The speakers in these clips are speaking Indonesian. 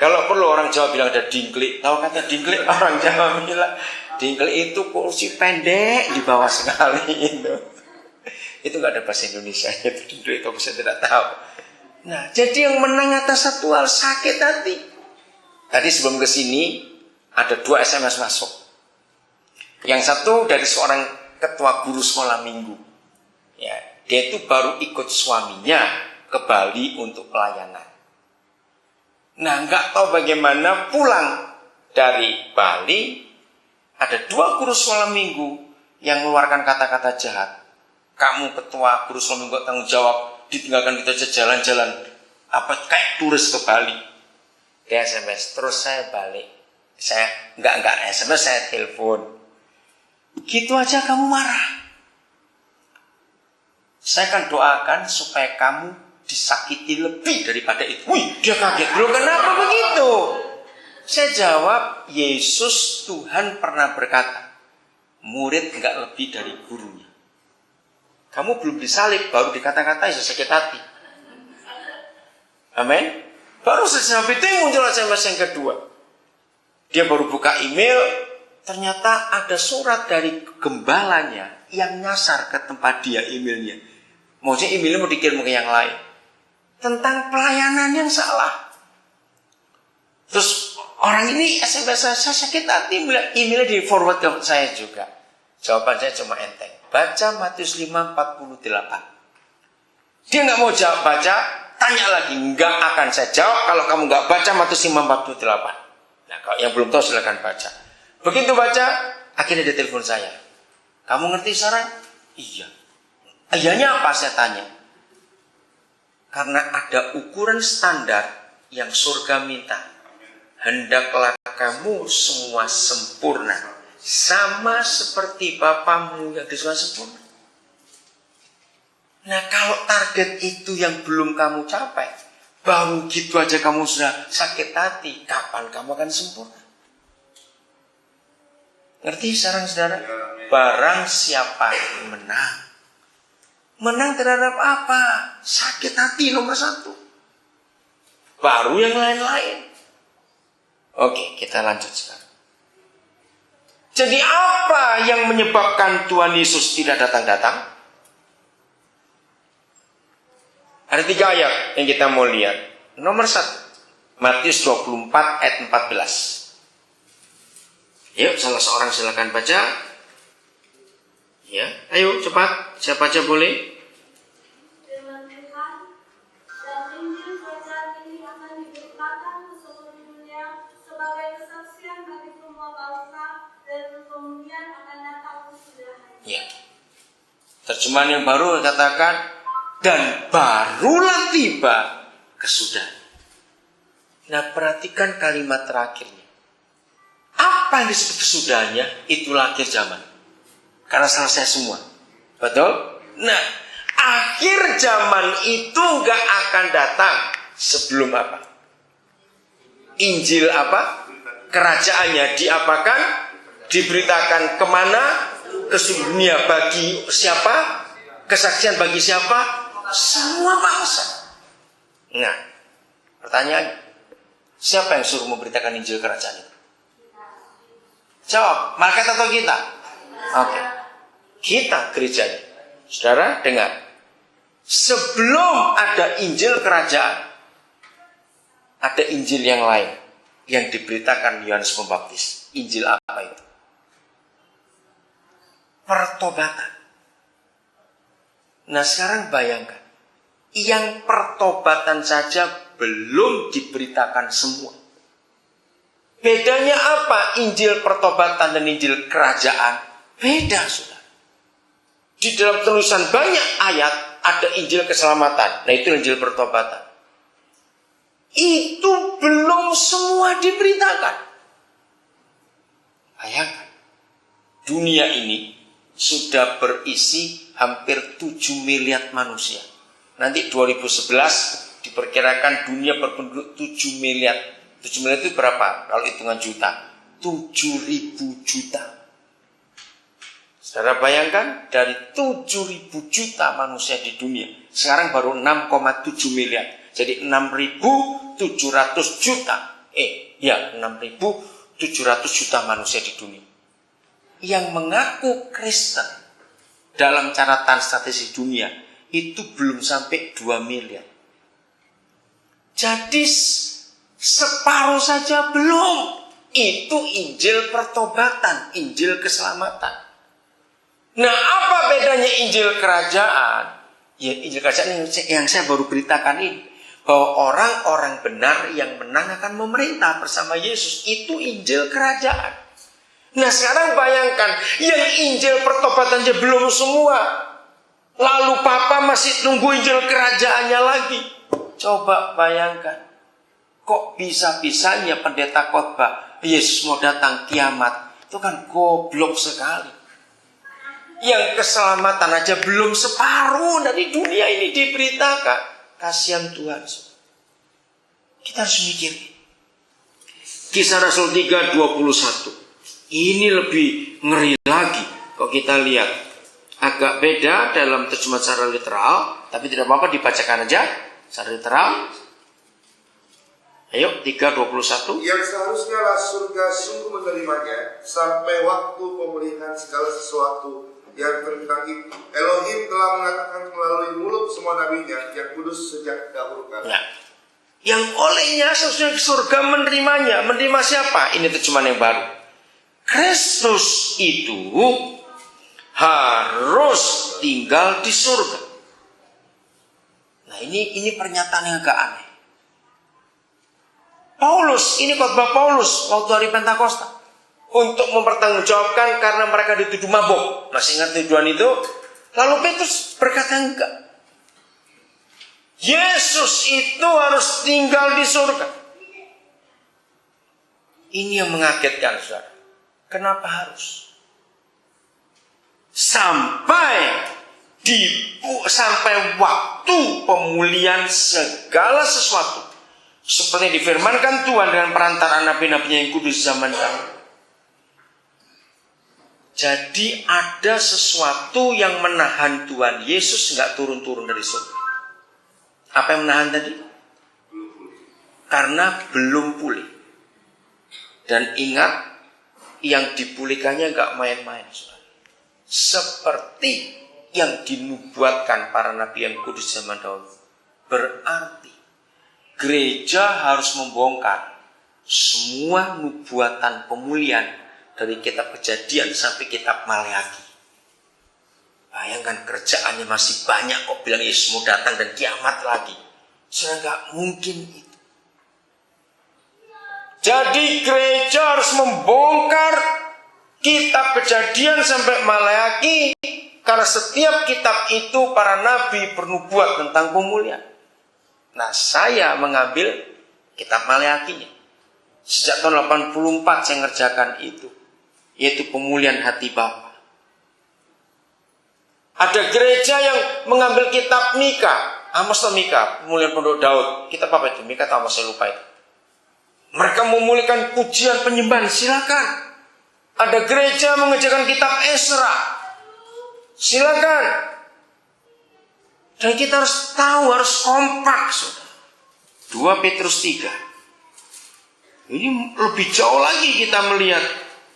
Kalau perlu orang Jawa bilang ada dingklik. Tahu kata dingklik? Orang Jawa bilang dingklik itu kursi pendek di bawah sekali itu. Itu nggak ada bahasa Indonesia itu dingklik, kalau saya tidak tahu. Nah, jadi yang menang atas satu hal sakit hati. Tadi sebelum ke sini ada 2 SMS masuk. Yang satu dari seorang ketua guru sekolah minggu. Ya, dia itu baru ikut suaminya ke Bali untuk pelayanan. Nah, nggak tahu bagaimana pulang dari Bali, ada 2 guru sekolah minggu yang mengeluarkan kata-kata jahat. Kamu ketua guru sekolah minggu tanggung jawab, ditinggalkan kita aja jalan-jalan, apa kayak turis ke Bali. Dia SMS, terus saya balik. Saya enggak SMS, saya telepon. Gitu aja kamu marah. Saya akan doakan supaya kamu disakiti lebih daripada itu. Wih, dia kaget. Loh, kenapa begitu? Saya jawab, Yesus Tuhan pernah berkata, murid enggak lebih dari gurunya. Kamu belum disalib, baru dikata-katai sakit hati. Amin. Baru sesuatu itu yang muncul SMS yang kedua. Dia baru buka email, ternyata ada surat dari gembalanya yang nyasar ke tempat dia emailnya. Maksudnya emailnya mau dikirim ke yang lain. Tentang pelayanan yang salah. Terus orang ini SMS saya sakit hati, emailnya di forward ke saya juga. Jawaban saya cuma enteng. Baca Matius 5:48. Dia nggak mau jawab baca, tanya lagi. Nggak akan saya jawab kalau kamu nggak baca Matius 5:48. Nah, kalau yang belum tahu silakan baca. Begitu baca, akhirnya dia telepon saya. Kamu ngerti sekarang? Iya. Iyanya apa saya tanya? Karena ada ukuran standar yang surga minta. Hendaklah kamu semua sempurna, sama seperti Bapamu yang di surga sempurna. Nah, kalau target itu yang belum kamu capai, baru gitu aja kamu sudah sakit hati, kapan kamu akan sempurna? Ngerti sekarang saudara? Barang siapa yang menang. Menang terhadap apa? Sakit hati nomor 1. Baru yang lain-lain. Oke, kita lanjut sekarang. Jadi apa yang menyebabkan Tuhan Yesus tidak datang-datang? Ada 3 ayat yang kita mau lihat. Nomor 1, Matius 24 ayat 14. Yuk, salah seorang silakan baca. Ya, ayo cepat. Siapa aja boleh. Firman Tuhan, dan Injil kerajaan ini akan diberitakan ke seluruh dunia sebagai kesaksian bagi semua bangsa, dan kemudian akan datang kesudahannya. Ya. Terjemahan yang baru katakan, dan barulah tiba kesudahan. Nah, perhatikan kalimat terakhirnya. Apa yang disebut kesudahannya? Itulah akhir zaman. Karena selesai semua. Betul? Nah, akhir zaman itu gak akan datang sebelum apa? Injil apa? Kerajaannya diapakan? Diberitakan kemana? Ke seluruh dunia. Bagi siapa? Kesaksian bagi siapa? Semua bangsa. Nah, pertanyaan, siapa yang suruh memberitakan Injil kerajaan itu? Jawab, malaikat atau kita? Oke. Kita gerejanya. Saudara, dengar. Sebelum ada Injil kerajaan, ada Injil yang lain yang diberitakan Yohanes Pembaptis. Injil apa itu? Pertobatan. Nah, sekarang bayangkan, yang pertobatan saja belum diberitakan semua. Bedanya apa Injil pertobatan dan Injil kerajaan? Beda, saudara. Di dalam tulisan banyak ayat ada Injil keselamatan. Nah, itu Injil pertobatan. Itu belum semua diberitakan. Bayangkan, dunia ini sudah berisi hampir 7 miliar manusia. Nanti 2011 diperkirakan dunia berpenduduk 7 miliar. 7 miliar itu berapa? Kalau hitungan juta, 7.000 juta. Saudara bayangkan, dari 7.000 juta manusia di dunia, sekarang baru 6,7 miliar. Jadi 6.700 juta 6.700 juta manusia di dunia. Yang mengaku Kristen dalam catatan statistik dunia itu belum sampai 2 miliar. Jadi separuh saja belum. Itu Injil pertobatan, Injil keselamatan. Nah, apa bedanya Injil kerajaan? Ya, Injil kerajaan yang saya baru beritakan ini, bahwa orang-orang benar yang menang akan memerintah bersama Yesus. Itu Injil kerajaan. Nah, sekarang bayangkan, yang Injil pertobatannya belum semua, lalu Papa masih nunggu Injil kerajaannya lagi. Coba bayangkan, kok bisa-bisanya pendeta khotbah Yesus mau datang kiamat? Itu kan goblok sekali. Yang keselamatan aja belum separuh dari dunia ini diberitakan. Kasihan Tuhan. Kita harus mikir. Kisah Rasul 3:21. Ini lebih ngeri lagi. Kok kita lihat agak beda dalam terjemahan secara literal, tapi tidak apa-apa dibacakan aja secara literal. Ayo, 3:21. Yang seharusnya lah surga sungguh menerimanya sampai waktu pemulihan segala sesuatu yang tentang itu. Elohim telah mengatakan melalui mulut semua nabinya yang kudus sejak dahulu kala. Ya. Yang olehnya seharusnya surga menerimanya. Menerima siapa? Ini terjemahan yang baru. Kristus itu harus tinggal di surga. Nah, ini pernyataan yang agak aneh. Paulus, ini khotbah Paulus waktu hari Pentakosta untuk mempertanggungjawabkan karena mereka dituduh mabuk. Masih ingat tuduhan itu? Lalu Petrus berkata enggak. Yesus itu harus tinggal di surga. Ini yang mengagetkan, saudara. Kenapa harus? Sampai waktu pemulihan segala sesuatu, seperti difirmankan Tuhan dengan perantaraan nabi-nabinya yang kudus zaman dahulu. Jadi ada sesuatu yang menahan Tuhan Yesus nggak turun-turun dari surga. Apa yang menahan tadi? Karena belum pulih. Dan ingat, yang dipulihkannya nggak main-main. Seperti yang dinubuatkan para nabi yang kudus zaman dahulu. Berarti gereja harus membongkar semua nubuatan pemulihan dari kitab Kejadian sampai kitab Maleakhi. Bayangkan kerjaannya masih banyak kok bilang Yesus mau datang dan kiamat lagi. Sudah nggak mungkin itu. Jadi gereja harus membongkar kitab Kejadian sampai Maleakhi, karena setiap kitab itu para nabi bernubuat tentang pemulihan. Nah, saya mengambil kitab Maleakhinya. Sejak tahun 84 saya ngerjakan itu, yaitu pemulihan hati Bapa. Ada gereja yang mengambil kitab Mika, Amos atau Mika, pemulihan penduduk Daud. Kitab apa itu? Mika atau Amos, saya lupa itu. Mereka memulihkan pujian penyembahan, silakan. Ada gereja mengerjakan kitab Esra, silakan. Dan kita harus tahu, harus kompak, saudara. 2 Petrus 3. Ini lebih jauh lagi kita melihat.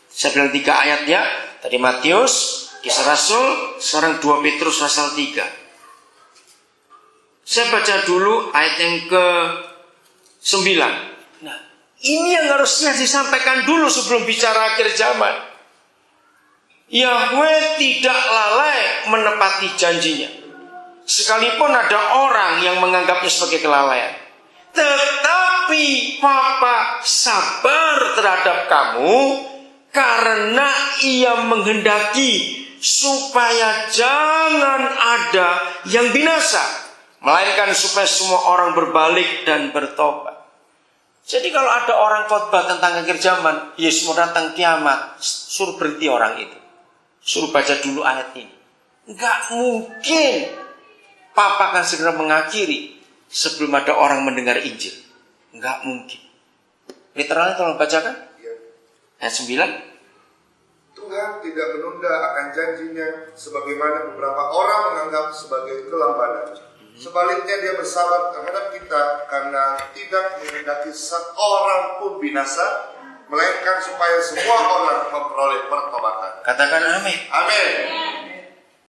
Saya bilang 3 ayat ya. Tadi Matius, Kisah Rasul, sekarang 2 Petrus pasal 3. Saya baca dulu ayat yang ke-9. Nah, ini yang harusnya disampaikan dulu sebelum bicara akhir zaman. Yahweh tidak lalai menepati janjinya. Sekalipun ada orang yang menganggapnya sebagai kelalaian. Tetapi Bapa sabar terhadap kamu karena Ia menghendaki supaya jangan ada yang binasa, melainkan supaya semua orang berbalik dan bertobat. Jadi kalau ada orang khotbah tentang akhir zaman, Yesus mau datang kiamat, suruh berhenti orang itu. Suruh baca dulu ayat ini. Enggak mungkin Papa akan segera mengakhiri sebelum ada orang mendengar Injil. Enggak mungkin. Literalnya tolong bacakan. Ya. Ayat 9. Tuhan tidak menunda akan janjinya sebagaimana beberapa orang menganggap sebagai kelambanan. Sebaliknya dia bersabar terhadap kita karena tidak menghendaki seorang pun binasa, melainkan supaya semua orang memperoleh pertobatan. Katakan amin. Amin.